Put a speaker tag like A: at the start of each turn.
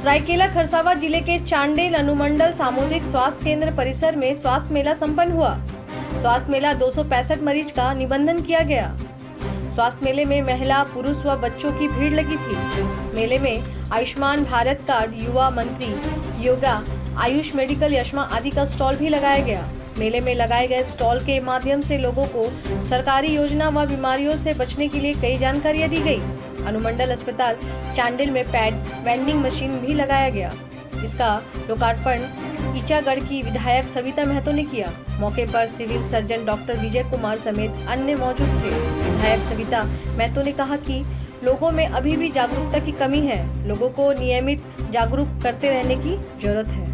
A: सरायकेला खरसावां जिले के चांडेल अनुमंडल सामुदायिक स्वास्थ्य केंद्र परिसर में स्वास्थ्य मेला संपन्न हुआ। स्वास्थ्य मेला 265 मरीज का निबंधन किया गया। स्वास्थ्य मेले में महिला, पुरुष व बच्चों की भीड़ लगी थी। मेले में आयुष्मान भारत कार्ड, युवा मंत्री, योगा, आयुष मेडिकल, यशमा आदि का स्टॉल भी लगाया गया। मेले में लगाए गए स्टॉल के माध्यम से लोगों को सरकारी योजना व बीमारियों से बचने के लिए कई जानकारियां दी गई। अनुमंडल अस्पताल चांडिल में पैड वेंडिंग मशीन भी लगाया गया। इसका लोकार्पण ईचागढ़ की विधायक सविता महतो ने किया। मौके पर civil surgeon doctor Vijay Kumar समेत अन्य मौजूद थे। विधायक सविता महतो ने कहा कि लोगों में अभी भी जागरूकता की कमी है। लोगों को नियमित जागरूक करते रहने की जरूरत है।